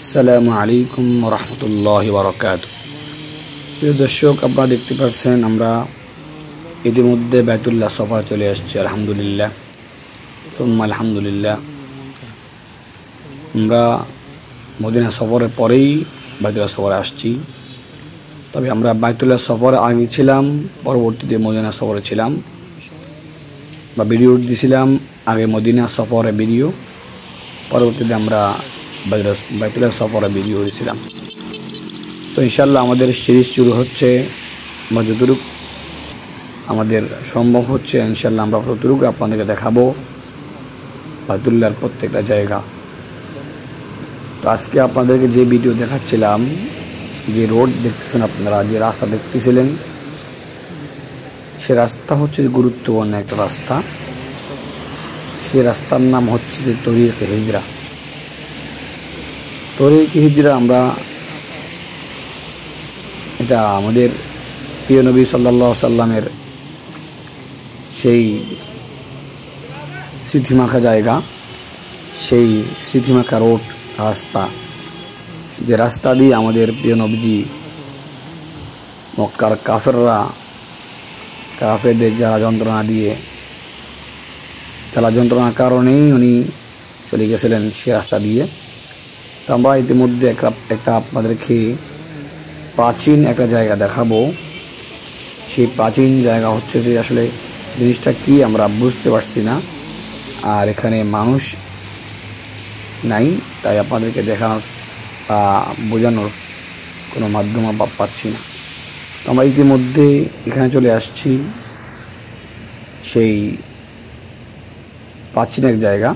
আসসালামু আলাইকুম রহমতুল্লাহি বারাকাতুহু। প্রিয় দর্শক, আপনারা দেখতে পাচ্ছেন আমরা ইতিমধ্যে বাইতুল্লাহ সফা চলে আসছি। আলহামদুলিল্লাহ, সুম্মা আলহামদুলিল্লাহ। আমরা মদিনা সফরের পরেই বাইতুল্লাহ সফরে আসছি। তবে আমরা বাইতুল্লাহ সফরে আগে ছিলাম, পরবর্তীতে মদিনা সফরে ছিলাম বা ভিডিও দিয়েছিলাম। আগে মদিনা সফরে ভিডিও, পরবর্তীতে আমরা বাইতুল্লাহ সফরে ভিডিও দিয়েছিলাম। তো ইনশাল্লাহ আমাদের সিরিজ শুরু হচ্ছে। আমরা যতটুকু আমাদের সম্ভব হচ্ছে ইনশাল্লাহ আমরা ততটুকু আপনাদেরকে দেখাবো বাইতুল্লাহর প্রত্যেকটা জায়গা। তো আজকে আপনাদেরকে যে ভিডিও দেখাচ্ছিলাম, যে রোড দেখতেছেন আপনারা, যে রাস্তা দেখতেছিলেন, সে রাস্তা হচ্ছে গুরুত্বপূর্ণ একটা রাস্তা। সে রাস্তার নাম হচ্ছে যে তরিকে হিজরা। তরিকে হিজরা আমরা এটা আমাদের প্রিয় নবী সাল্লাল্লাহু আলাইহি সাল্লামের সেই স্মৃতিমাখা জায়গা, সেই স্মৃতিমাখা রোড রাস্তা, যে রাস্তা দিয়ে আমাদের প্রিয় নবীজি মক্কার কাফেরদের জ্বালা যন্ত্রণার কারণেই উনি চলে গেছিলেন সে রাস্তা দিয়ে। তো আমরা ইতিমধ্যে একটা আপনাদেরকে প্রাচীন একটা জায়গা দেখাবো। সেই প্রাচীন জায়গা হচ্ছে যে আসলে জিনিসটা কি আমরা বুঝতে পারছি না, আর এখানে মানুষ নাই, তাই আপনাদেরকে দেখানোর বা বোঝানোর কোনো মাধ্যম পাচ্ছি না। তো আমরা ইতিমধ্যে এখানে চলে আসছি, সেই প্রাচীন এক জায়গা।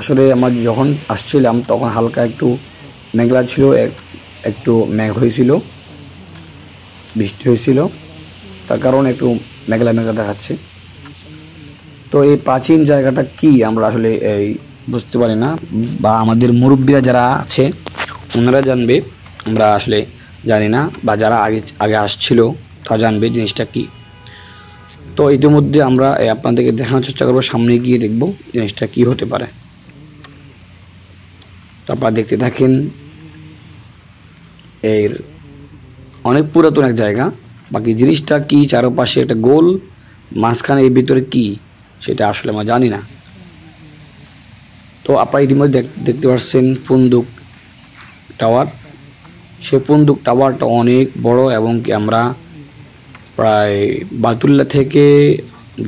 আসলে আমরা যখন আসছিলাম তখন হালকা একটু মেঘলা ছিল, একটু মেঘ হয়েছিল, বৃষ্টি হয়েছিল, তার কারণে একটু মেঘলা দেখাচ্ছে। তো এই প্রাচীন জায়গাটা কি আমরা আসলে বুঝতে পারি না, বা আমাদের মুরব্বীরা যারা আছে ওনারা জানবে, আমরা আসলে জানি না, বা যারা আগে আসছিল তা জানবে জিনিসটা কি। তো ইতিমধ্যে আমরা আপনাদেরকে দেখানোর চেষ্টা করবো, সামনে গিয়ে দেখব জিনিসটা কি হতে পারে। তো আপনারা দেখতে থাকেন। এর অনেক পুরাতন এক জায়গা, বাকি জিনিসটা কি, চারপাশে একটা গোল, মাঝখানে এর ভিতরে কি সেটা আসলে আমরা জানি না। তো আপনারা ইতিমধ্যে দেখতে পাচ্ছেন ফুন্দুক টাওয়ার। সে ফুন্দুক টাওয়ারটা অনেক বড়, এবং কি আমরা প্রায় বাইতুল্লাহ থেকে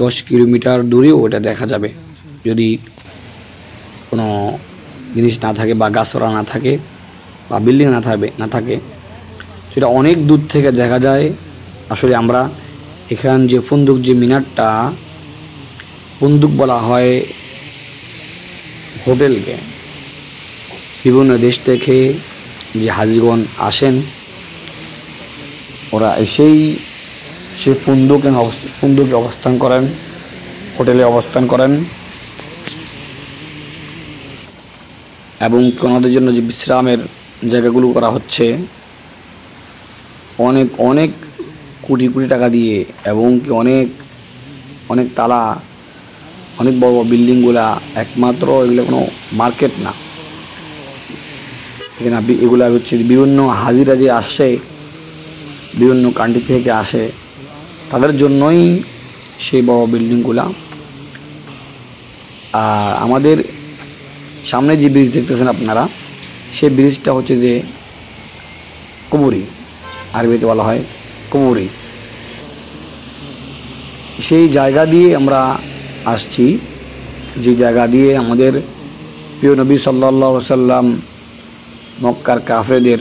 10 কিলোমিটার দূরেও ওটা দেখা যাবে, যদি কোনো জিনিস না থাকে বা গাছপালা না থাকে বা বিল্ডিং না থাকে, সেটা অনেক দূর থেকে দেখা যায়। আসলে আমরা এখান যে ফুন্দুক, যে মিনারটা, ফুন্দুক বলা হয় হোটেলকে। বিভিন্ন দেশ থেকে যে হাজিগণ আসেন, ওরা এসেই সে ফুন্দুকে অবস্থান করেন, হোটেলে অবস্থান করেন, এবং ওনাদের জন্য যে বিশ্রামের জায়গাগুলো করা হচ্ছে অনেক অনেক কোটি কোটি টাকা দিয়ে, এবং কি অনেক অনেক তালা, অনেক বড় বড় বিল্ডিংগুলা। একমাত্র এগুলো কোনো মার্কেট না, এখানে এগুলা হচ্ছে বিভিন্ন হাজিরা যে আসে, বিভিন্ন কান্ট্রি থেকে আসে, তাদের জন্যই সেই বড় বিল্ডিংগুলা। আর আমাদের সামনে যে ব্রিজ দেখতেছেন আপনারা, সেই ব্রিজটা হচ্ছে যে কুবুরি, আরবিতে বলা হয় কুবুরি। সেই জায়গা দিয়ে আমরা আসছি, যে জায়গা দিয়ে আমাদের প্রিয় নবী সাল্লাল্লাহু আলাইহি সাল্লাম মক্কার কাফেরদের,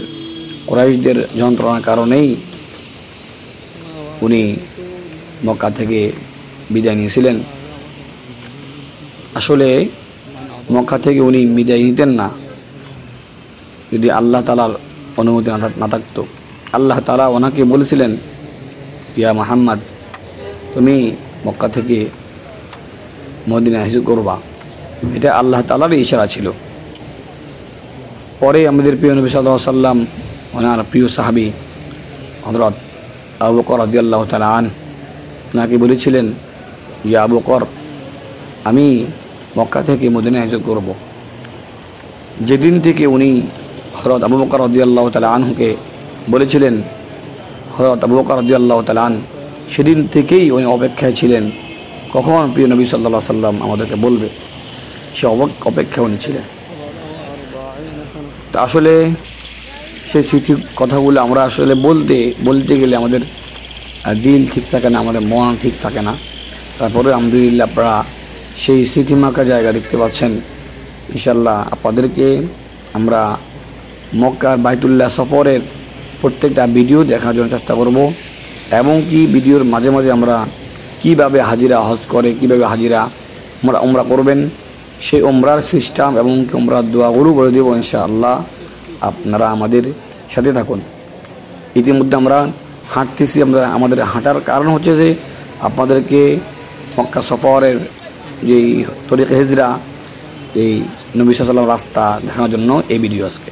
কুরাইশদের যন্ত্রণার কারণেই উনি মক্কা থেকে বিদায় নিয়েছিলেন। আসলে মক্কা থেকে উনি বিদায় নিতেন না যদি আল্লাহ তাআলার অনুমতি না থাকতো। আল্লাহ তাআলা ওনাকে বলেছিলেন, ইয়া মুহাম্মদ, তুমি মক্কা থেকে মদিনা হিজরত করবা। এটা আল্লাহ তাআলার ইশারা ছিল। পরে আমাদের প্রিয় নবী সাল্লাল্লাহু আলাইহি সাল্লাম, ওনার প্রিয় সাহাবী হযরত আবু বকর রাদিয়াল্লাহু তাআলা আনহু, ওনাকে বলেছিলেন, ইয়া আবু বকর, আমি মক্কা থেকে মদিনা হিজরত করব। যেদিন থেকে উনি হযরত আবু বকর রাদিয়াল্লাহু তাআলা আনহুকে বলেছিলেন, হযরত আবু বকর রাদিয়াল্লাহু তাআলা আন সেদিন থেকেই উনি অপেক্ষায় ছিলেন কখন প্রিয় নবী সাল্লাল্লাহু আলাইহি সাল্লাম আমাদেরকে বলবে, সে অপেক্ষায় উনি ছিলেন। তা আসলে সেই স্মৃতির কথাগুলো আমরা আসলে বলতে গেলে আমাদের দিল ঠিক থাকে না, আমাদের মন ঠিক থাকে না। তারপরে আলহামদুলিল্লাহ আপনারা সেই স্মৃতিমাখা জায়গা দেখতে পাচ্ছেন। ইনশাআল্লাহ আপনাদেরকে আমরা মক্কার বাইতুল্লাহ সফরের প্রত্যেকটা ভিডিও দেখার জন্য চেষ্টা করব, এবং কি ভিডিওর মাঝে মাঝে আমরা কিভাবে হাজিরা হজ করে, কিভাবে হাজিরা আমরা করবেন সেই উমরার সিস্টেম এবং কি উমরার দোয়াগুলো বলে দেবো ইনশাআল্লাহ। আপনারা আমাদের সাথে থাকুন। ইতিমধ্যে আমরা হাঁটতেছি। আমাদের হাঁটার কারণ হচ্ছে যে আপনাদেরকে মক্কা সফরের যেই তরিকা হিজরা, এই নবী সাল্লাল্লাহু আলাইহি ওয়াসাল্লাম রাস্তা দেখানোর জন্য এই ভিডিও আজকে।